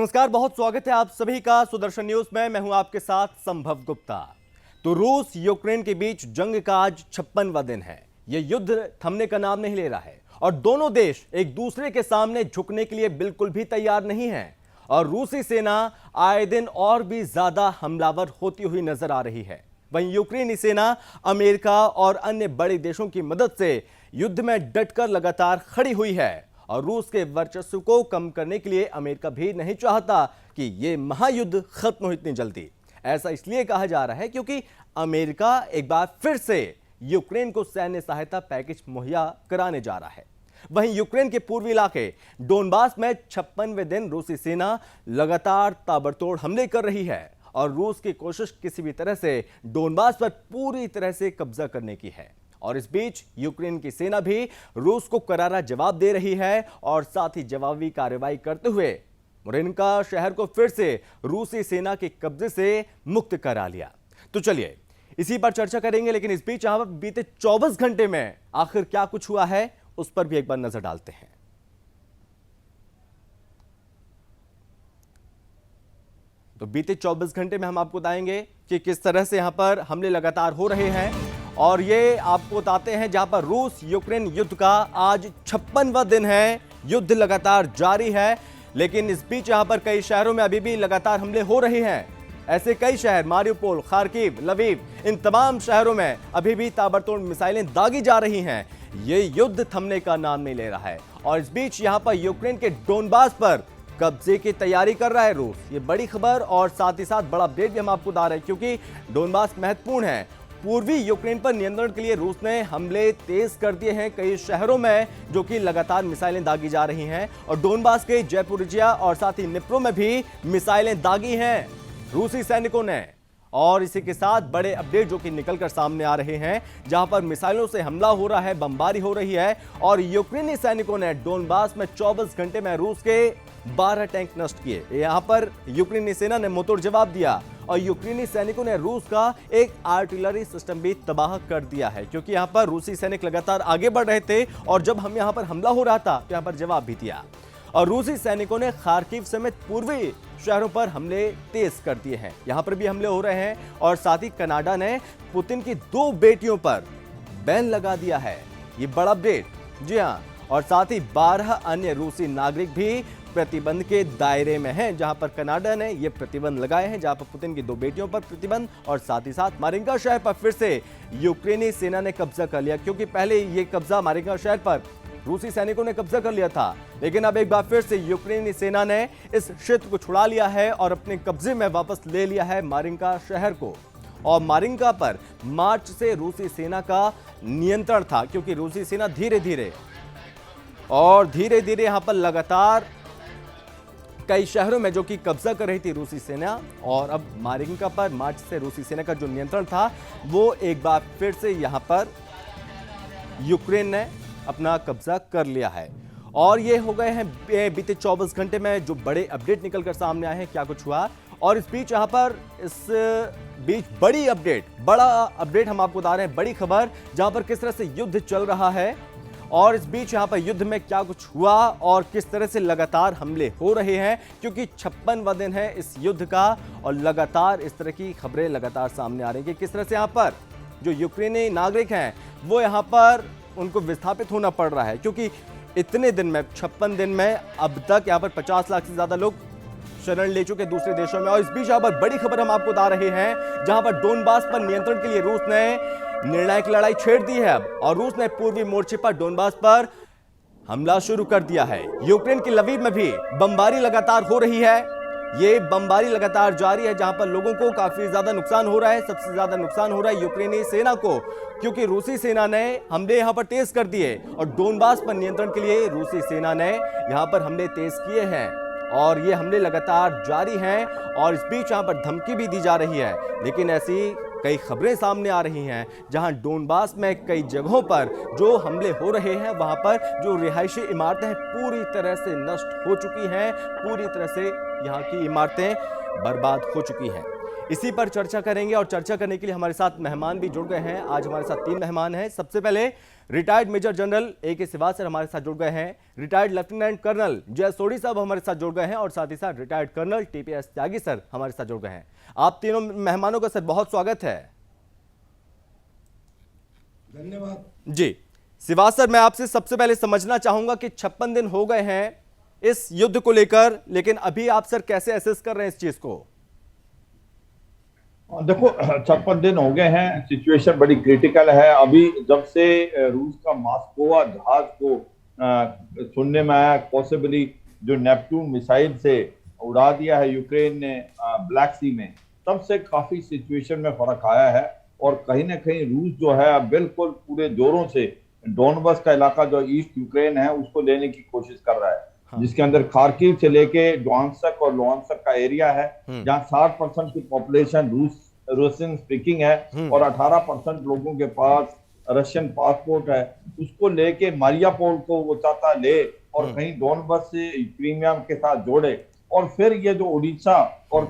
नमस्कार, बहुत स्वागत है आप सभी का सुदर्शन न्यूज में। मैं हूं आपके साथ संभव गुप्ता। तो रूस यूक्रेन के बीच जंग का आज 56वां दिन है। यह युद्ध थमने का नाम नहीं ले रहा है और दोनों देश एक दूसरे के सामने झुकने के लिए बिल्कुल भी तैयार नहीं है। और रूसी सेना आए दिन और भी ज्यादा हमलावर होती हुई नजर आ रही है। वहीं यूक्रेनी सेना अमेरिका और अन्य बड़े देशों की मदद से युद्ध में डटकर लगातार खड़ी हुई है। और रूस के वर्चस्व को कम करने के लिए अमेरिका भी नहीं चाहता कि यह महायुद्ध खत्म हो इतनी जल्दी। ऐसा इसलिए कहा जा रहा है क्योंकि अमेरिका एक बार फिर से यूक्रेन को सैन्य सहायता पैकेज मुहैया कराने जा रहा है। वहीं यूक्रेन के पूर्वी इलाके डोनबास में 56वें दिन रूसी सेना लगातार ताबड़तोड़ हमले कर रही है और रूस की कोशिश किसी भी तरह से डोनबास पर पूरी तरह से कब्जा करने की है। और इस बीच यूक्रेन की सेना भी रूस को करारा जवाब दे रही है और साथ ही जवाबी कार्रवाई करते हुए मुरिनका शहर को फिर से रूसी सेना के कब्जे से मुक्त करा लिया। तो चलिए इसी पर चर्चा करेंगे, लेकिन इस बीच यहां बीते 24 घंटे में आखिर क्या कुछ हुआ है उस पर भी एक बार नजर डालते हैं। तो बीते 24 घंटे में हम आपको बताएंगे कि किस तरह से यहां पर हमले लगातार हो रहे हैं और ये आपको बताते हैं जहां पर रूस यूक्रेन युद्ध का आज 56वां दिन है। युद्ध लगातार जारी है, लेकिन इस बीच यहां पर कई शहरों में अभी भी लगातार हमले हो रहे हैं। ऐसे कई शहर मारिउपोल, खार्किव, लवीव, इन तमाम शहरों में अभी भी ताबड़तोड़ मिसाइलें दागी जा रही हैं। ये युद्ध थमने का नाम नहीं ले रहा है और इस बीच यहां पर यूक्रेन के डोनबास पर कब्जे की तैयारी कर रहा है रूस। ये बड़ी खबर और साथ ही साथ बड़ा अपडेट भी हम आपको बता रहे हैं क्योंकि डोनबास महत्वपूर्ण है। पूर्वी यूक्रेन पर नियंत्रण के लिए रूस ने हमले तेज कर दिए हैं कई शहरों में, जो कि लगातार मिसाइलें दागी जा रही हैं। और डोनबास के जयपुरिजिया और साथ ही निप्रो में भी मिसाइलें दागी हैं रूसी सैनिकों ने। और इसी के साथ बड़े अपडेट जो कि निकलकर सामने आ रहे हैं, जहां पर मिसाइलों से हमला हो रहा है, बमबारी हो रही है। और यूक्रेनी सैनिकों ने डोनबास में 24 घंटे में रूस के 12 टैंक नष्ट किए। यहां पर यूक्रेनी सेना ने मुंहतोड़ जवाब दिया और यूक्रेनी सैनिकों ने रूस का एक आर्टिलरी सिस्टम भी तबाह कर दिया है, क्योंकि यहां पर रूसी सैनिक लगातार आगे बढ़ रहे थे और जब हम यहां पर हमला हो रहा था तो यहां पर जवाब भी दिया। और रूसी सैनिकों ने खार्किव समेत पूर्वी शहरों पर हमले तेज कर दिए हैं। यहां पर भी हमले हो रहे हैं और साथ ही कनाडा ने पुतिन की 2 बेटियों पर बैन लगा दिया है। ये बड़ा अपडेट, जी हां। और साथ ही 12 अन्य रूसी नागरिक भी प्रतिबंध के दायरे में हैं, जहां पर कनाडा ने यह प्रतिबंध लगाए हैं, जहां पर पुतिन की 2 बेटियों पर प्रतिबंध। और साथ ही साथ मारिंका शहर पर फिर से यूक्रेनी सेना ने कब्जा कर लिया, क्योंकि पहले ये कब्जा मारिंका शहर पर रूसी सैनिकों ने कब्जा कर लिया था, लेकिन अब एक बार फिर से यूक्रेनी सेना ने इस क्षेत्र को छुड़ा लिया है और अपने कब्जे में वापस ले लिया है मारिंका शहर को। और मारिंका पर मार्च से रूसी सेना का नियंत्रण था, क्योंकि रूसी सेना धीरे धीरे यहां पर लगातार कई शहरों में जो कि कब्जा कर रही थी रूसी सेना। और अब मारिंका पर मार्च से रूसी सेना का जो नियंत्रण था वो एक बार फिर से यहां पर यूक्रेन ने अपना कब्जा कर लिया है। और ये हो गए हैं बीते 24 घंटे में जो बड़े अपडेट निकलकर सामने आए हैं, क्या कुछ हुआ। और इस बीच यहां पर बड़ा अपडेट हम आपको बता रहे हैं, बड़ी खबर, जहां पर किस तरह से युद्ध चल रहा है और इस बीच यहां पर युद्ध में क्या कुछ हुआ और किस तरह से लगातार हमले हो रहे हैं, क्योंकि 56वां दिन है इस युद्ध का और लगातार इस तरह की खबरें लगातार सामने आ रही हैं कि किस तरह से यहां पर जो यूक्रेनी नागरिक हैं वो यहां पर उनको विस्थापित होना पड़ रहा है, क्योंकि इतने दिन में 56 दिन में अब तक यहां पर 50 लाख से ज्यादा लोग शरण ले चुके दूसरे देशों में। और इस बीच यहां पर बड़ी खबर हम आपको बता रहे हैं, जहां पर डोनबास पर नियंत्रण के लिए रूस ने निर्णायक लड़ाई छेड़ दी है अब, और रूस ने पूर्वी मोर्चे पर डोनबास पर हमला शुरू कर दिया है। यूक्रेन के लवीव में भी बमबारी लगातार हो रही है। ये बमबारी लगातार जारी है, जहां पर लोगों को काफी ज्यादा नुकसान हो रहा है। सबसे ज्यादा नुकसान हो रहा है यूक्रेनी सेना को, क्योंकि रूसी सेना ने हमले यहां पर तेज कर दिए और डोनबास पर नियंत्रण के लिए रूसी सेना ने यहां पर हमले तेज किए हैं और ये हमले लगातार जारी हैं। और इस बीच यहां पर धमकी भी दी जा रही है, लेकिन ऐसी कई खबरें सामने आ रही हैं जहां डोनबास में कई जगहों पर जो हमले हो रहे हैं वहां पर जो रिहायशी इमारतें हैं पूरी तरह से नष्ट हो चुकी हैं, पूरी तरह से यहां की इमारतें बर्बाद हो चुकी हैं। इसी पर चर्चा करेंगे और चर्चा करने के लिए हमारे साथ मेहमान भी जुड़ गए हैं। आज हमारे साथ 3 मेहमान हैं। सबसे पहले retired major general A.K. Srivastava हमारे साथ जुड़ गए हैं, रिटायर्ड लेफ्टिनेंट कर्नल जय सोढ़ी साहब हमारे साथ जुड़ गए हैं और साथ ही साथ रिटायर्ड कर्नल TPS त्यागी सर हमारे साथ जुड़ गए हैं। आप तीनों मेहमानों का सर बहुत स्वागत है। धन्यवाद जी श्रीवास्तव, मैं आपसे सबसे पहले समझना चाहूंगा कि 56 दिन हो गए हैं इस युद्ध को लेकर, लेकिन अभी आप सर कैसे असेस कर रहे हैं इस चीज को? देखो 56 दिन हो गए हैं, सिचुएशन बड़ी क्रिटिकल है। अभी जब से रूस का मास्कोवा जहाज को सुनने में आया पॉसिबली जो नेपट्टून मिसाइल से उड़ा दिया है यूक्रेन ने ब्लैक सी में, तब से काफी सिचुएशन में फर्क आया है और कहीं ना कहीं रूस जो है बिल्कुल पूरे जोरों से डोनबस का इलाका जो ईस्ट यूक्रेन है उसको लेने की कोशिश कर रहा है। हाँ। जिसके अंदर खार्किव से लेके डोनेत्स्क और लुहांस्क का एरिया है, जहां 60% की पॉपुलेशन रूसियन स्पीकिंग है और 18% लोगों के पास रशियन पासपोर्ट है। उसको लेके मारियापोल को वो चाहता ले और कहीं डोनबस से क्रीमिया के साथ जोड़े और फिर ये जो उड़ीसा और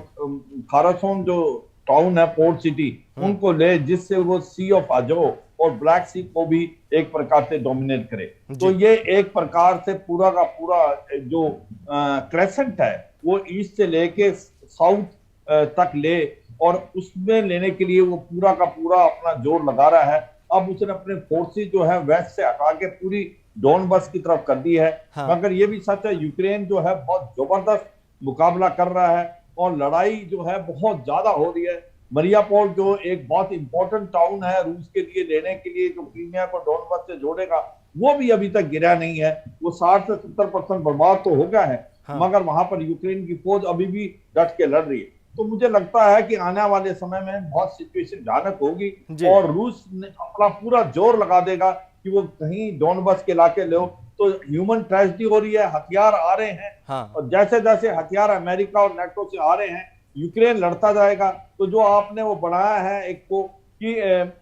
खारसोन जो टाउन है पोर्ट सिटी उनको ले, जिससे वो सी ऑफ अजो और ब्लैक सी को भी एक प्रकार से डोमिनेट करे। तो ये एक प्रकार से पूरा का पूरा जो क्रेसेंट है वो ईस्ट से लेके साउथ तक ले और उसमें लेने के लिए वो पूरा का पूरा अपना जोर लगा रहा है। अब उसने अपने फोर्सेस जो है वेस्ट से हटा के पूरी डोनबस की तरफ कर दी है। हाँ। मगर ये भी सच है यूक्रेन जो है बहुत जबरदस्त मुकाबला कर रहा है और लड़ाई जो है बहुत ज्यादा हो रही है। मारियापोल जो एक बहुत इंपॉर्टेंट टाउन है रूस के लिए लेने के लिए, जो क्रीमिया को डोनबस से जोड़ेगा, वो भी अभी तक गिरा नहीं है। वो 60 से 70% बर्बाद तो हो गया है। हाँ। मगर वहां पर यूक्रेन की फौज अभी भी डट के लड़ रही है। तो मुझे लगता है कि आने वाले समय में बहुत सिचुएशन भयानक होगी और रूस ने अपना पूरा जोर लगा देगा कि वो कहीं डोनबस के इलाके ले। तो ह्यूमन ट्रेजेडी हो रही है, हथियार आ रहे हैं। हाँ। और जैसे जैसे हथियार अमेरिका और नेटो से आ रहे हैं यूक्रेन लड़ता जाएगा। तो जो आपने वो बनाया है एक को कि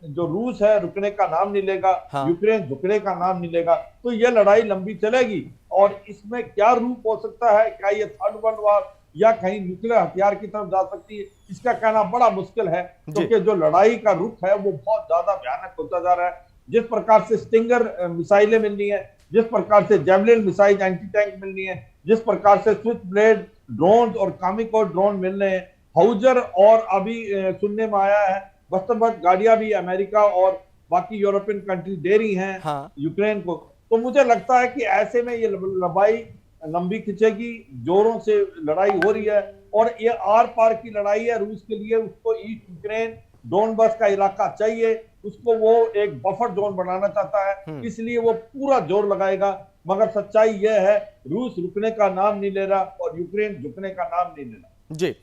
जो रूस है रुकने का नाम नहीं लेगा, हाँ। यूक्रेन झुकने का नाम नहीं लेगा, तो ये लड़ाई लंबी चलेगी। और इसमें क्या रूप हो सकता है, क्या ये थर्ड वर्ल्ड वॉर या कहीं न्यूक्लियर हथियार की तरफ जा सकती है, इसका कहना बड़ा मुश्किल है क्योंकि जो लड़ाई का रुख है वो बहुत ज्यादा भयानक होता जा रहा है। जिस प्रकार से स्टिंगर मिसाइलें मिल रही है, जिस प्रकार से जेवलिन मिसाइल एंटी टैंक मिल रही है, जिस प्रकार से स्विच ब्लेड ड्रोन और कामिको ड्रोन मिल रहे हैं, हाउजर और अभी सुनने में आया है बस्तरबंद गाड़ियां भी अमेरिका और बाकी यूरोपियन कंट्री दे रही हैं। हाँ। यूक्रेन को। तो मुझे लगता है कि ऐसे में ये लड़ाई लंबी खिंचेगी, जोरों से लड़ाई हो रही है और ये आर पार की लड़ाई है रूस के लिए। उसको ईस्ट यूक्रेन डोनबस का इलाका चाहिए, उसको वो एक बफर जोन बनाना चाहता है, इसलिए वो पूरा जोर लगाएगा। मगर सच्चाई यह है रूस रुकने का नाम नहीं ले रहा और यूक्रेन झुकने का नाम नहीं ले रहा। जी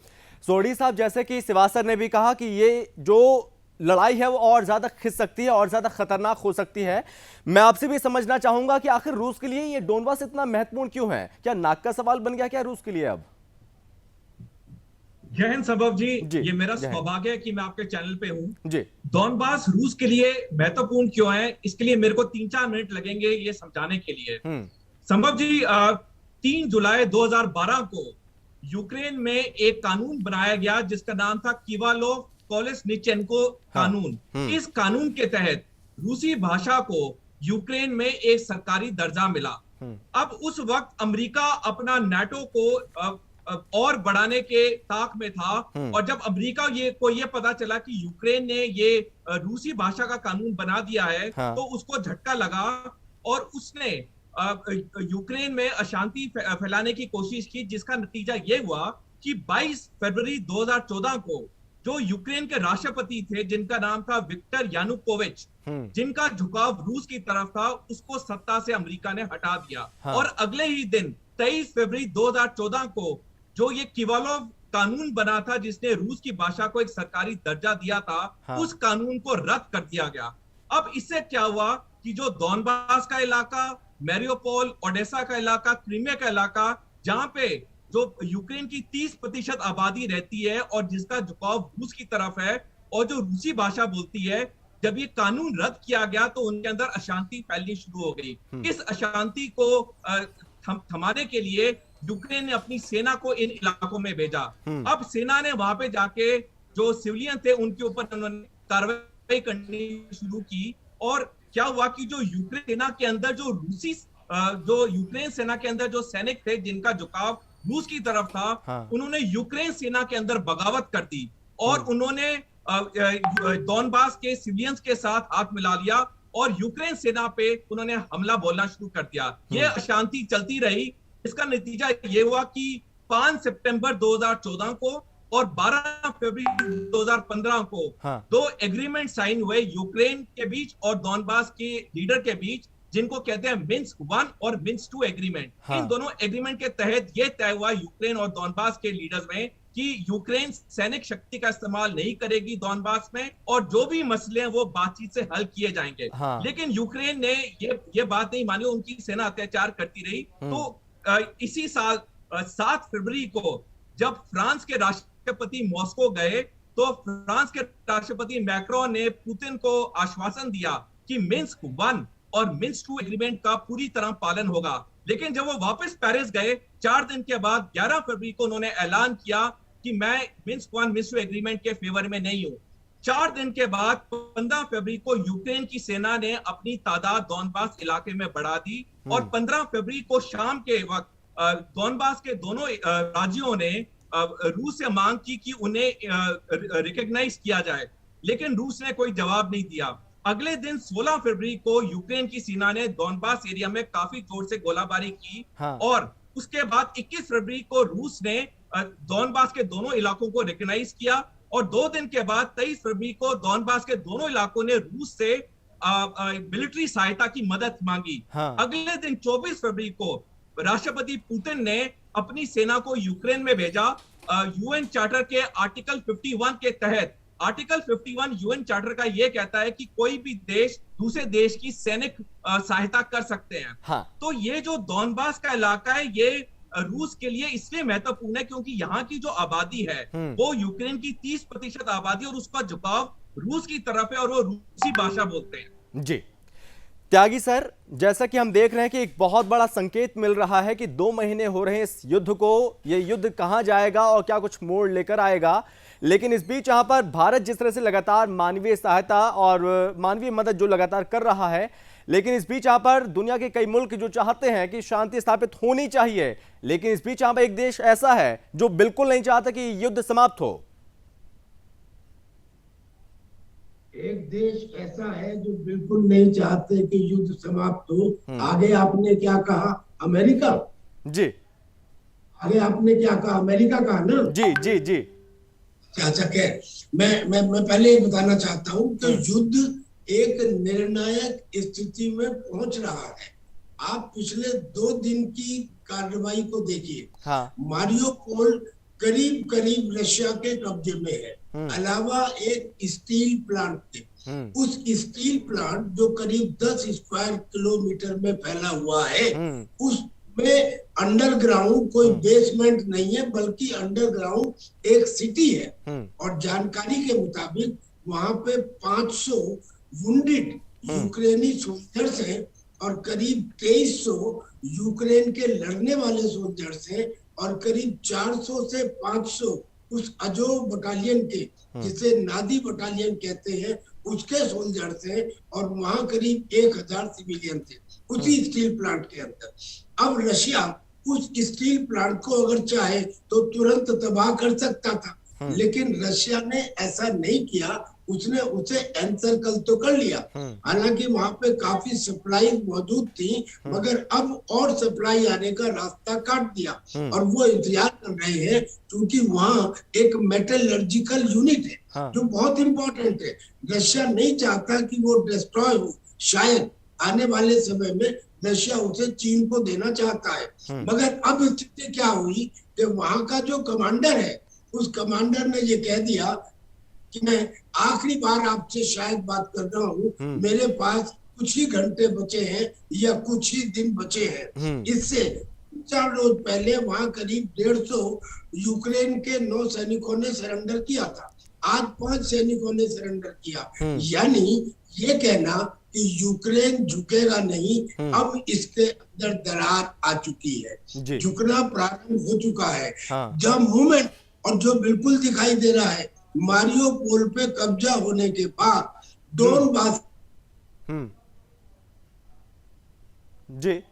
सोढ़ी साहब, जैसे कि श्रीवास्तव ने भी कहा कि ये जो लड़ाई है वो और ज्यादा खिंच सकती है और ज्यादा खतरनाक हो सकती है। मैं आपसे भी समझना चाहूंगा कि आखिर रूस के लिए ये डोनबास इतना महत्वपूर्ण क्यों है? क्या नाक का सवाल बन गया क्या रूस के लिए अब? जय हिंद संभव जी, ये मेरा सौभाग्य है कि मैं आपके चैनल पे हूं जी। डोनबास रूस के लिए महत्वपूर्ण क्यों है, इसके लिए मेरे को 3-4 मिनट लगेंगे ये समझाने के लिए। संभव जी, 3 जुलाई 2012 को यूक्रेन में एक कानून बनाया गया जिसका नाम था किवालोव कोलेस्निचेंको कानून। हाँ। इस कानून के तहत रूसी भाषा को यूक्रेन में एक सरकारी दर्जा मिला। अब उस वक्त अमेरिका अपना नाटो को और बढ़ाने के ताक में था और जब अमेरिका को ये पता चला कि यूक्रेन ने ये रूसी भाषा का कानून बना दिया है, हाँ। तो उसको झटका लगा और उसने यूक्रेन में अशांति फैलाने की कोशिश की, जिसका नतीजा ये हुआ कि 22 फरवरी 2014 को जो यूक्रेन के राष्ट्रपति थे जिनका नाम था विक्टर यानुकोविच, जिनका झुकाव रूस की तरफ था, उसको सत्ता से अमेरिका ने हटा दिया। हाँ। और अगले ही दिन 23 फरवरी 2014 को जो ये किवालोव कानून बना था जिसने रूस की भाषा को एक सरकारी दर्जा दिया था, हाँ। उस कानून को रद्द कर दिया गया। अब इससे क्या हुआ कि जो डोनबास का इलाका, मैरियोपोल, ओडेसा का इलाका, क्रीमिया का इलाका, जहां पे जो यूक्रेन की 30% आबादी रहती है और जिसका झुकाव रूस की तरफ है और जो रूसी भाषा बोलती है, जब ये कानून रद्द किया गया तो उनके अंदर अशांति फैलनी शुरू हो गई। इस अशांति को थमाने के लिए यूक्रेन ने अपनी सेना को इन इलाकों में भेजा। अब सेना ने वहां पे जाके जो सिविलियन थे उनके ऊपर उन्होंने कार्रवाई करनी शुरू की। और क्या हुआ कि जो यूक्रेन सेना के अंदर जो यूक्रेन सेना के अंदर जो सैनिक थे जिनका झुकाव रूस की तरफ था, उन्होंने यूक्रेन सेना के अंदर बगावत कर दी और उन्होंने डॉनबास के सिविलियंस के साथ हाथ मिला लिया और यूक्रेन सेना पे उन्होंने हमला बोलना शुरू कर दिया। ये अशांति चलती रही। इसका नतीजा ये हुआ कि 5 सितंबर 2014 को और 12 फरवरी 2015 को दो एग्रीमेंट साइन हुए यूक्रेन के बीच और डॉनबास के लीडर के बीच, जिनको कहते हैं मिन्स्क 1 और मिन्स्क 2 एग्रीमेंट। इन दोनों एग्रीमेंट के तहत यह तय हुआ यूक्रेन और डॉनबास के लीडर्स में कि यूक्रेन सैनिक शक्ति का इस्तेमाल नहीं करेगी डॉनबास में और जो भी मसले हैं वो बातचीत से हल किए जाएंगे। लेकिन यूक्रेन ने ये बात नहीं मानी, उनकी सेना अत्याचार करती रही। तो इसी साल 7 फरवरी को जब फ्रांस के राष्ट्रपति मॉस्को गए तो फ्रांस के राष्ट्रपति मैक्रोन ने पुतिन को आश्वासन दिया कि मिन्स्क 1 और मिन्स्क 2 एग्रीमेंट का पूरी तरह पालन होगा। लेकिन जब वो वापस पेरिस गए 4 दिन के बाद 11 फरवरी को उन्होंने ऐलान किया कि मैं मिन्स्क 1 मिन्स्क 2 एग्रीमेंट के फेवर में नहीं हूं। 4 दिन के बाद 15 फरवरी को यूक्रेन की सेना ने अपनी तादाद डॉनबास इलाके में बढ़ा दी और 15 फरवरी को शाम के वक्त डॉनबास के दोनों राज्यों ने रूस से मांग की कि उन्हें रिकॉग्नाइज किया जाए, लेकिन रूस ने कोई जवाब नहीं दिया। अगले दिन 16 फरवरी को यूक्रेन की सेना ने डॉनबास एरिया में काफी जोर से गोलाबारी की और उसके बाद 21 फरवरी को रूस ने डॉनबास के दोनों इलाकों को रिकॉग्नाइज किया और 2 दिन के बाद 23 फरवरी को डॉनबास के दोनों इलाकों ने रूस से मिलिट्री सहायता की मदद मांगी। अगले दिन 24 फरवरी को राष्ट्रपति पुतिन ने अपनी सेना को यूक्रेन में भेजा। यूएन चार्टर के आर्टिकल 51 के तहत, आर्टिकल 51 यूएन चार्टर का यह कहता है कि कोई भी देश दूसरे देश की सैनिक सहायता कर सकते हैं। तो ये जो डॉनबास का इलाका है ये रूस के लिए इसलिए महत्वपूर्ण है क्योंकि यहाँ की जो आबादी है वो यूक्रेन की 30% आबादी और उसका झुकाव रूस की तरफ है और वो रूसी भाषा बोलते हैं। जी त्यागी सर, जैसा कि हम देख रहे हैं कि एक बहुत बड़ा संकेत मिल रहा है कि 2 महीने हो रहे हैं इस युद्ध को, ये युद्ध कहां जाएगा और क्या कुछ मोड़ लेकर आएगा। लेकिन इस बीच यहां पर भारत जिस तरह से लगातार मानवीय सहायता और मानवीय मदद जो लगातार कर रहा है, लेकिन इस बीच यहां पर दुनिया के कई मुल्क जो चाहते हैं कि शांति स्थापित होनी चाहिए, लेकिन इस बीच यहां पर एक देश ऐसा है जो बिल्कुल नहीं चाहता कि युद्ध समाप्त हो। एक देश ऐसा है जो बिल्कुल नहीं चाहते कि युद्ध समाप्त हो। आगे आपने क्या कहा? अमेरिका। जी आगे आपने क्या कहा? अमेरिका कहा ना? जी जी जी। अच्छा मैं पहले ये बताना चाहता हूँ कि युद्ध एक निर्णायक स्थिति में पहुंच रहा है। आप पिछले 2 दिन की कार्रवाई को देखिए। मारियोपोल करीब रशिया के कब्जे में है, अलावा एक स्टील प्लांट थे। उस स्टील प्लांट जो करीब 10 स्क्वायर किलोमीटर में फैला हुआ है, उसमें अंडरग्राउंड कोई बेसमेंट नहीं है बल्कि अंडरग्राउंड एक सिटी है। और जानकारी के मुताबिक वहां पे 500 वुंडेड यूक्रेनी सोल्जर्स हैं और करीब 2300 यूक्रेन के लड़ने वाले सोल्जर्स हैं और करीब 400 से 500 उस अजोव बटालियन के, जिसे नादी बटालियन कहते हैं, उसके सोल्जर्स हैं और वहां करीब 1000 सिविलियन थे उसी स्टील प्लांट के अंदर। अब रशिया उस स्टील प्लांट को अगर चाहे तो तुरंत तबाह कर सकता था, लेकिन रशिया ने ऐसा नहीं किया। उसने उसे एनसर्कल तो कर लिया। हालांकि वहां पे काफी सप्लाई मौजूद थी, मगर अब और सप्लाई आने का रास्ता काट दिया और वो इंतजार कर रहे हैं क्योंकि वहां एक मेटलर्जिकल यूनिट है जो बहुत इंपॉर्टेंट है। रशिया नहीं चाहता कि वो डिस्ट्रॉय हो। शायद आने वाले समय में रशिया उसे चीन को देना चाहता है। मगर अब स्थिति क्या हुई कि वहां का जो कमांडर है, उस कमांडर ने ये कह दिया कि मैं आखिरी बार आपसे शायद बात कर रहा हूँ, मेरे पास कुछ ही घंटे बचे हैं या कुछ ही दिन बचे हैं। इससे 4 रोज पहले वहां करीब 150 यूक्रेन के 9 सैनिकों ने सरेंडर किया था। आज 5 सैनिकों ने सरेंडर किया। यानी ये कहना कि यूक्रेन झुकेगा नहीं, अब इसके अंदर दरार आ चुकी है, झुकना प्रारंभ हो चुका है। जब मूवमेंट और जो बिल्कुल दिखाई दे रहा है मारियोपोल पे कब्जा होने के बाद डोनबास जी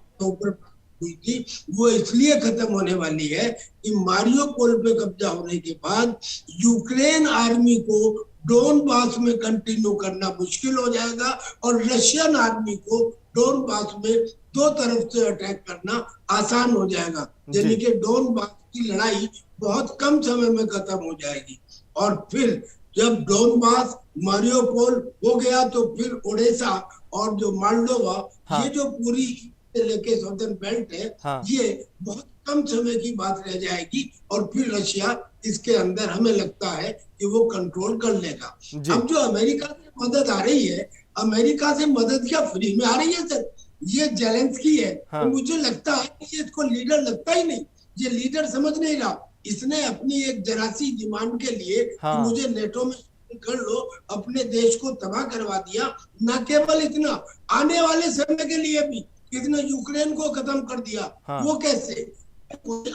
हुई थी, वो इसलिए खत्म होने वाली है कि मारियोपोल पे कब्जा होने के बाद यूक्रेन आर्मी को डोनबास में कंटिन्यू करना मुश्किल हो जाएगा और रशियन आर्मी को डोनबास में दो तरफ से अटैक करना आसान हो जाएगा, यानी कि डोनबास की लड़ाई बहुत कम समय में खत्म हो जाएगी। और फिर जब डोनबास मारियोपोल हो गया तो फिर ओडेसा और जो मोल्डोवा, ये जो पूरी लेके सदर्न बेल्ट है, ये बहुत कम समय की बात रह जाएगी और फिर रशिया इसके अंदर हमें लगता है कि वो कंट्रोल कर लेगा। अब जो अमेरिका से मदद आ रही है, अमेरिका से मदद क्या फ्री में आ रही है सर? ये जेलेंस्की है, तो मुझे लगता है कि इसको लीडर लगता ही नहीं, ये लीडर समझ नहीं रहा। इसने अपनी एक जरासी डिमांड के लिए कि मुझे नेटो में कर लो, अपने देश को तबाह करवा दिया। न केवल इतना, आने वाले समय के लिए भी इसने यूक्रेन को खत्म कर दिया। वो कैसे?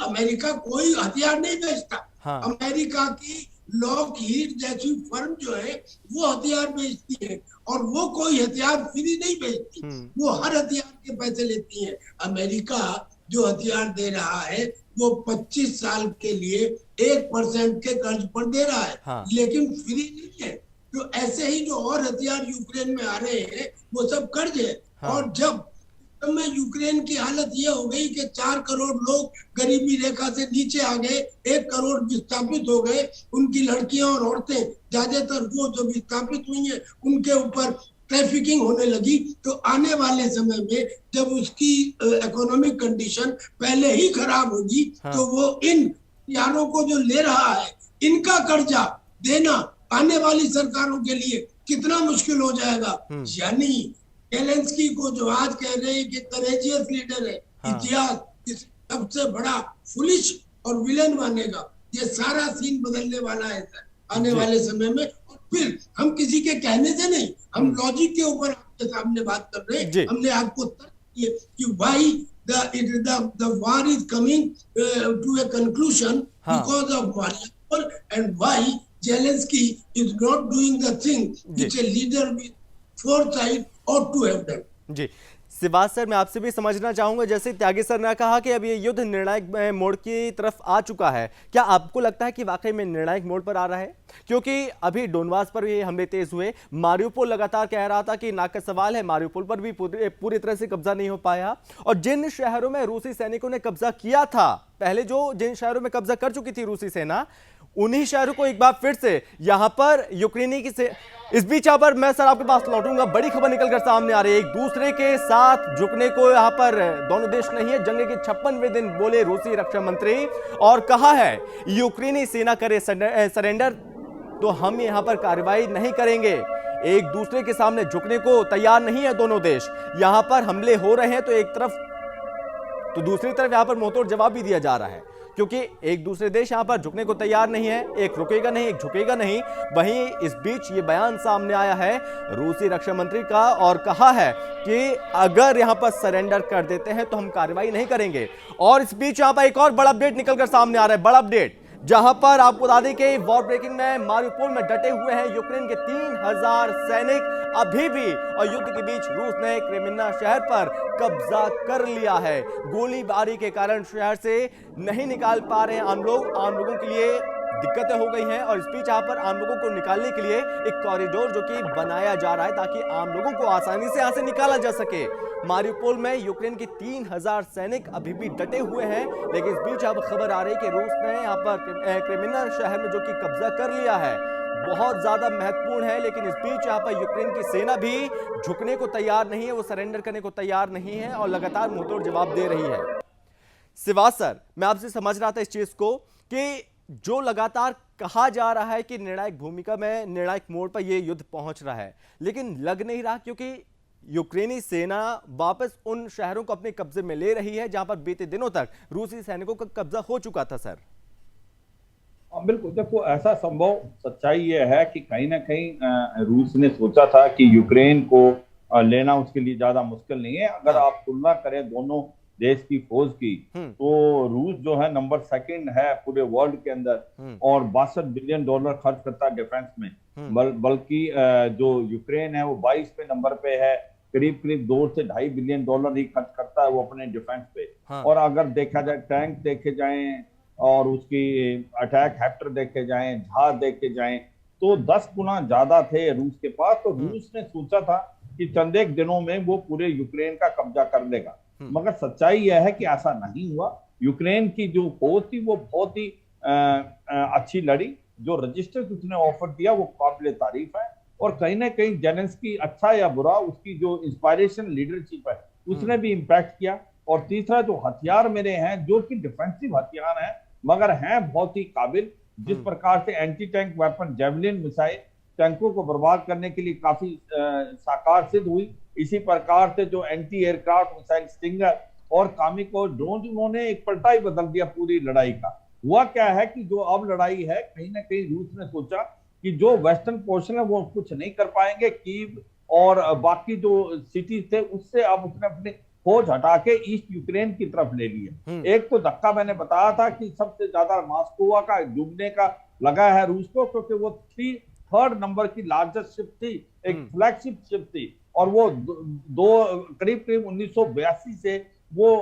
अमेरिका कोई हथियार नहीं बेचता। अमेरिका की लॉकहीड जैसी फर्म जो है वो हथियार बेचती है और वो कोई हथियार फ्री नहीं बेचती, वो हर हथियार के पैसे लेती है। अमेरिका जो हथियार दे रहा है वो 25 साल के लिए 1% के कर्ज पर दे रहा है, लेकिन फ्री नहीं है। तो ऐसे ही जो और हथियार यूक्रेन में आ रहे हैं वो सब कर्ज है। और जब में यूक्रेन की हालत ये हो गई कि 4 करोड़ लोग गरीबी रेखा से नीचे आ गए, 1 करोड़ विस्थापित हो गए, उनकी लड़कियां और औरतें ज्यादातर वो जो विस्थापित हुई हैं उनके ऊपर ट्रैफिकिंग होने लगी, तो आने वाले समय में जब उसकी इकोनॉमिक कंडीशन पहले ही खराब होगी तो वो इन यारों को जो ले रहा है इनका कर्जा देना आने वाली सरकारों के लिए कितना मुश्किल हो जाएगा। यानी जेलेंस्की को जो आज कह रहे हैं कि करेजियस लीडर है, इतिहास सबसे बड़ा फुलिश और विलेन मानेगा, ये सारा सीन बदलने वाला है सर आने वाले समय में। और फिर हम किसी के कहने से नहीं, हम लॉजिक के ऊपर आपके सामने बात कर रहे हैं। हमने आपको तर्क किए कि why the war is coming to a conclusion because of Mariupol and why Zelensky is not doing the thing which a leader with foresight ought to have done. जी शिवाज सर, मैं आपसे भी समझना चाहूंगा, जैसे त्यागी सर ने कहा कि अब ये युद्ध निर्णायक मोड़ की तरफ आ चुका है, क्या आपको लगता है कि वाकई में निर्णायक मोड़ पर आ रहा है? क्योंकि अभी डोनबास पर ये हमले तेज हुए, मारियोपोल लगातार कह रहा था कि नाक का सवाल है, मारियोपोल पर भी पूरी तरह से कब्जा नहीं हो पाया। और जिन शहरों में रूसी सैनिकों ने कब्जा किया था पहले, जिन शहरों में कब्जा कर चुकी थी रूसी सेना, उन्हीं शहरों को एक बार फिर से यहां पर यूक्रेनी की इस बीच यहां पर मैं सर आपके पास लौटूंगा। बड़ी खबर निकलकर सामने आ रही है, एक दूसरे के साथ झुकने को यहां पर दोनों देश नहीं है। जंग के 56वें दिन बोले रूसी रक्षा मंत्री और कहा है यूक्रेनी सेना करे सरेंडर तो हम यहां पर कार्रवाई नहीं करेंगे। एक दूसरे के सामने झुकने को तैयार नहीं है दोनों देश। यहां पर हमले हो रहे हैं तो एक तरफ तो दूसरी तरफ यहां पर मुंहतोड़ जवाब भी दिया जा रहा है, क्योंकि एक दूसरे देश यहां पर झुकने को तैयार नहीं है, एक रुकेगा नहीं एक झुकेगा नहीं। वहीं इस बीच ये बयान सामने आया है रूसी रक्षा मंत्री का और कहा है कि अगर यहां पर सरेंडर कर देते हैं तो हम कार्रवाई नहीं करेंगे। और इस बीच यहां पर एक और बड़ा अपडेट निकलकर सामने आ रहा है, बड़ा अपडेट, जहां पर आपको बता दें कि वॉर ब्रेकिंग में मारियोपोल में डटे हुए हैं यूक्रेन के 3000 सैनिक अभी भी, और युद्ध के बीच रूस ने क्रेमिना शहर पर कब्जा कर लिया है। गोलीबारी के कारण शहर से नहीं निकाल पा रहे हैं आम लोगों के लिए दिक्कतें हो गई हैं। और इस बीच यहाँ पर आम लोगों को निकालने के लिए एक कॉरिडोर जो कि बनाया जा रहा है ताकि आम लोगों को आसानी से यहाँ से निकाला जा सके। मारियोपोल में यूक्रेन के 3000 सैनिक अभी भी डटे हुए हैं, लेकिन इस बीच अब खबर आ रही है कि रूस ने यहाँ पर क्रेमिना शहर में जो कि कब्जा कर लिया है, बहुत ज्यादा महत्वपूर्ण है। लेकिन इस बीच यहाँ पर यूक्रेन की सेना भी झुकने को तैयार नहीं है, वो सरेंडर करने को तैयार नहीं है और लगातार मुंहतोड़ जवाब दे रही है। शिवाज सर, मैं आपसे समझ रहा था इस चीज को कि जो लगातार कहा जा रहा है कि निर्णायक भूमिका में, निर्णायक मोड़ पर यह युद्ध पहुंच रहा है, लेकिन लग नहीं रहा, क्योंकि यूक्रेनी सेना वापस उन शहरों को अपने कब्जे में ले रही है जहां पर बीते दिनों तक रूसी सैनिकों का कब्जा हो चुका था। सर बिल्कुल, देखो ऐसा संभव सच्चाई ये है कि कहीं ना कहीं रूस ने सोचा था कि यूक्रेन को लेना उसके लिए ज्यादा मुश्किल नहीं है। अगर आप तुलना करें दोनों देश की फौज की, तो रूस जो है नंबर 2 है पूरे वर्ल्ड के अंदर और $62 बिलियन खर्च करता है डिफेंस में। बल्कि जो यूक्रेन है वो 22वें नंबर पे है, करीब 2 से $2.5 बिलियन ही खर्च करता है वो अपने डिफेंस पे। और अगर देखा जाए टैंक देखे जाएं और उसकी अटैक हेक्टर देखे जाएं, जहाज देखे जाएं, तो 10 गुना ज्यादा थे रूस के पास। तो रूस ने सोचा था कि चंद एक दिनों में वो पूरे यूक्रेन का कब्जा कर लेगा, मगर सच्चाई यह है कि ऐसा नहीं हुआ। यूक्रेन की जो फौज थी वो बहुत ही अच्छी लड़ी। जो रजिस्टर उसने ऑफर दिया वो काबिल तारीफ है, और कहीं ना कहीं जेलेंस्की अच्छा या बुरा उसकी जो इंस्पायरेशन लीडरशिप है उसने भी इम्पैक्ट किया। और तीसरा जो हथियार मेरे हैं, जो कि डिफेंसिव हथियार हैं मगर हैं बहुत ही काबिल, जिस प्रकार से anti tank weapon javelin missile टैंकों को बर्बाद करने के लिए काफी साकार सिद्ध हुई, इसी प्रकार से जो एंटी एयरक्राफ्ट मिसाइल स्टिंगर और कामिको ड्रोन, उन्होंने एक पलटा ही बदल दिया पूरी लड़ाई का। हुआ क्या है कि जो अब लड़ाई है, कहीं ना कहीं रूस ने सोचा कि जो वेस्टर्न पोर्शन है वो कुछ नहीं कर पाएंगे, कीव और बाकी जो सिटीज थे उससे अब उसने अपनी फौज हटा के ईस्ट यूक्रेन की तरफ ले लिया। एक तो धक्का मैंने बताया था कि सबसे ज्यादा मॉस्कोवा का डूबने का लगा है रूस को, क्योंकि वो 3rd नंबर की लार्जेस्ट शिप थी, एक फ्लैगशिप शिप थी, और वो करीब 1982 से वो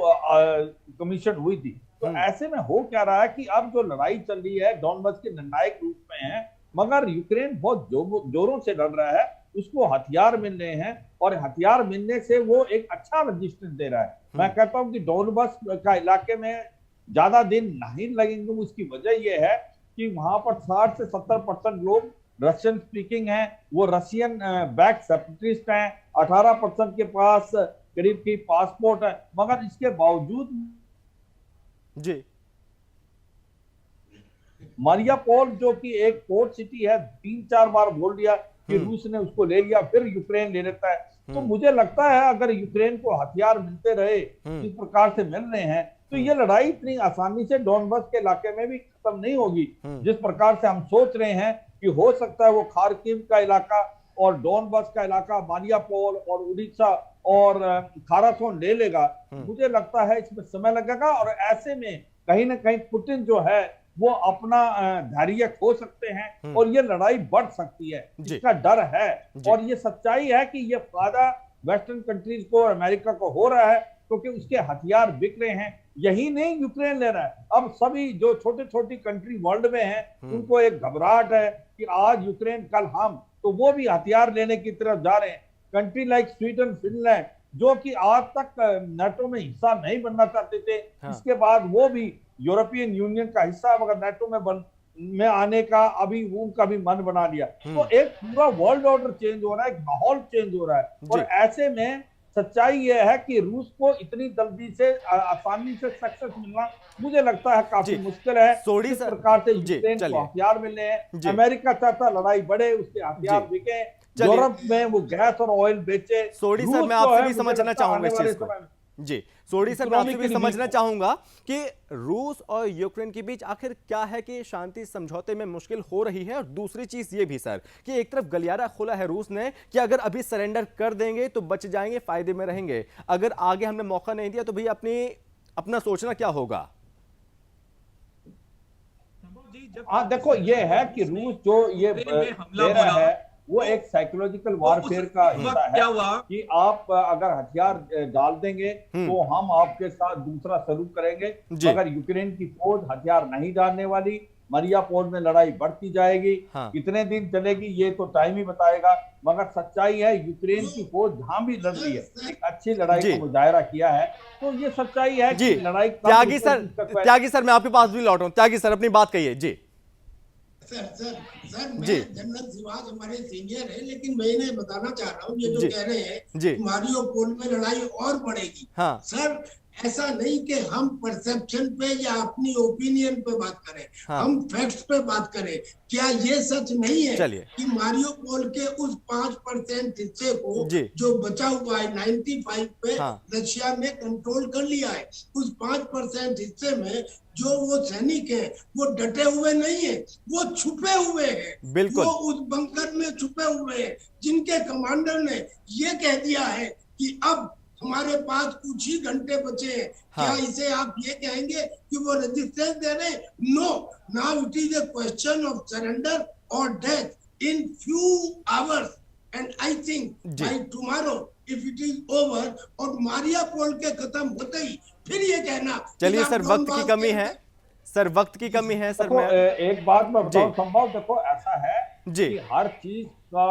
कमीशन हुई थी। तो ऐसे में हो क्या रहा है कि अब जो लड़ाई चल रही है डॉनबस के निर्णायक रूप में है, मगर यूक्रेन बहुत जोरों से लड़ रहा है, उसको हथियार मिल रहे हैं, और हथियार मिलने से वो एक अच्छा रजिस्टेंस दे रहा है। मैं कहता हूं कि डॉनबस का इलाके में ज्यादा दिन नहीं लगेंगे। उसकी वजह यह है कि वहां पर 60 से 70% लोग रशियन स्पीकिंग हैं, वो रशियन बैक सेपरेटिस्ट हैं, 18% के पास करीब की पासपोर्ट है, मगर इसके बावजूद जी मारियापोल जो कि एक पोर्ट सिटी है, 3-4 बार बोल दिया कि रूस ने उसको ले लिया, फिर यूक्रेन ले लेता है। तो मुझे लगता है अगर यूक्रेन को हथियार मिलते रहे इस प्रकार से मिल रहे हैं, तो ये लड़ाई इतनी आसानी से डॉनबस के इलाके में भी खत्म नहीं होगी। जिस प्रकार से हम सोच रहे हैं कि हो सकता है वो खार्किव का इलाका और डॉनबस का इलाका, मारियापोल और उड़ीसा और खारासोन ले लेगा, मुझे लगता है इसमें समय लगेगा। और ऐसे में कहीं ना कहीं पुतिन जो है वो अपना धैर्य खो सकते हैं और ये लड़ाई बढ़ सकती है, इसका डर है। और ये सच्चाई है कि ये फायदा वेस्टर्न कंट्रीज को और अमेरिका को हो रहा है, क्योंकि उसके हथियार बिक रहे हैं। यही नहीं यूक्रेन ले रहा है, अब सभी जो छोटे छोटी कंट्री वर्ल्ड में हैं उनको एक घबराहट है कि आज यूक्रेन कल हम, तो वो भी हथियार लेने की तरफ जा रहे हैं। कंट्री लाइक स्वीडन, फिनलैंड, जो कि आज तक नाटो में हिस्सा नहीं बनना चाहते थे, इसके बाद वो भी यूरोपियन यूनियन का हिस्सा मगर नाटो में आने का अभी उनका भी मन बना लिया। तो एक पूरा वर्ल्ड ऑर्डर चेंज हो रहा है, एक माहौल चेंज हो रहा है। और ऐसे में सच्चाई यह है कि रूस को इतनी जल्दी से आसानी से सक्सेस मिलना मुझे लगता है काफी मुश्किल है। इस प्रकार से यूक्रेन को हथियार मिल रहे हैं, अमेरिका चाहता लड़ाई बढ़े, उसके हथियार बिके, यूरोप में वो गैस और ऑयल बेचे। सोडी सर, मैं आपसे भी समझना चाहूंगा इस चीज को। जी सोडी सर, मैं आपसे भी समझना चाहूंगा कि रूस और यूक्रेन के बीच आखिर क्या है कि शांति समझौते में मुश्किल हो रही है। और दूसरी चीज ये भी सर कि एक तरफ गलियारा खोला है रूस ने कि अगर अभी सरेंडर कर देंगे तो बच जाएंगे, फायदे में रहेंगे, अगर आगे हमने मौका नहीं दिया तो भाई अपना सोचना क्या होगा। देखो ये है कि रूस जो ये दे रहा है वो एक साइकोलॉजिकल वारफेयर का हिस्सा है कि आप अगर हथियार डाल देंगे तो हम आपके साथ दूसरा सलूक करेंगे। अगर यूक्रेन की फौज हथियार नहीं डालने वाली, मारियापोल में लड़ाई बढ़ती जाएगी। कितने दिन चलेगी ये तो टाइम ही बताएगा, मगर सच्चाई है यूक्रेन की फौज जहां भी लड़ रही है, एक अच्छी लड़ाई का मुजाहरा किया है। तो ये सच्चाई है कि लड़ाई। त्यागी सर मैं आपके पास भी लौट रहा हूं। त्यागी सर अपनी बात कहिए। जी सर मैं जनरल सिवाज हमारे सीनियर है, लेकिन मैं इन्हें बताना चाह रहा हूँ ये जो कह रहे हैं मारियोपोल में लड़ाई और बढ़ेगी। सर ऐसा नहीं कि हम परसेप्शन पे या अपनी ओपिनियन पे बात करें, हम फैक्ट्स पे बात करें। क्या ये सच नहीं है कि मारियोपोल के उस 5% हिस्से को जो बचा हुआ है 95 पे रशिया ने कंट्रोल कर लिया है। उस 5% हिस्से में जो वो सैनिक हैं वो डटे हुए नहीं है, वो छुपे हुए हैं। बिल्कुल, वो उस बंकर में छुपे हुए हैं, जिनके कमांडर ने ये कह दिया है कि अब हमारे पास कुछ ही घंटे बचे हैं। हाँ। क्या इसे आप ये कहेंगे कि वो रेजिस्टेंस दे रहे? No, now it is a question of surrender or death in few hours, and I think by tomorrow if it is over और मारियापोल के खत्म होते ही फिर ये कहना। चलिए सर, वक्त की कमी है सर, वक्त की कमी है सर। मैं एक बात मैं बताऊं संभव, देखो ऐसा है जी कि हर चीज का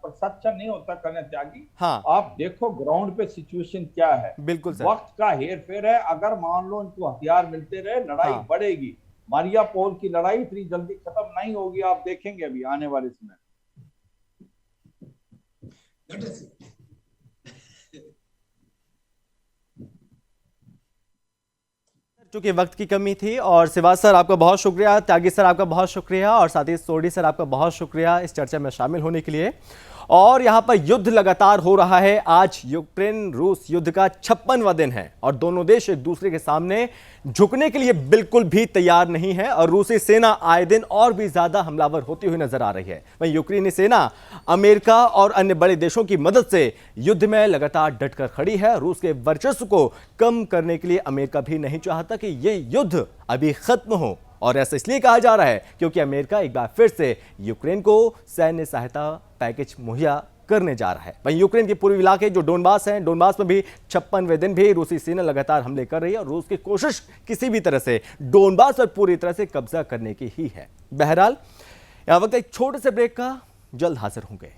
परसेप्शन नहीं होता करने त्यागी। हाँ, आप देखो ग्राउंड पे सिचुएशन क्या है। बिल्कुल सर। वक्त का हेर फेर है। अगर मान लो इनको हथियार मिलते रहे, लड़ाई हाँ। बढ़ेगी। मारियापोल की लड़ाई इतनी जल्दी खत्म नहीं होगी, आप देखेंगे अभी आने वाले समय। चूंकि वक्त की कमी थी, और सिवाज सर आपका बहुत शुक्रिया, त्यागी सर आपका बहुत शुक्रिया, और साथ ही सोडी सर आपका बहुत शुक्रिया इस चर्चा में शामिल होने के लिए। और यहां पर युद्ध लगातार हो रहा है। आज यूक्रेन रूस युद्ध का 56वां दिन है और दोनों देश एक दूसरे के सामने झुकने के लिए बिल्कुल भी तैयार नहीं है, और रूसी सेना आए दिन और भी ज्यादा हमलावर होती हुई नजर आ रही है। वहीं यूक्रेनी सेना अमेरिका और अन्य बड़े देशों की मदद से युद्ध में लगातार डटकर खड़ी है। रूस के वर्चस्व को कम करने के लिए अमेरिका भी नहीं चाहता कि यह युद्ध अभी खत्म हो, और ऐसा इसलिए कहा जा रहा है क्योंकि अमेरिका एक बार फिर से यूक्रेन को सैन्य सहायता पैकेज मुहैया करने जा रहा है। वहीं यूक्रेन के पूर्वी इलाके जो डोनबास हैं, डोनबास में भी 56वें दिन भी रूसी सेना लगातार हमले कर रही है, और रूस की कोशिश किसी भी तरह से डोनबास पर पूरी तरह से कब्जा करने की ही है। बहरहाल यहां वक्त एक छोटे से ब्रेक का, जल्द हाजिर होंगे।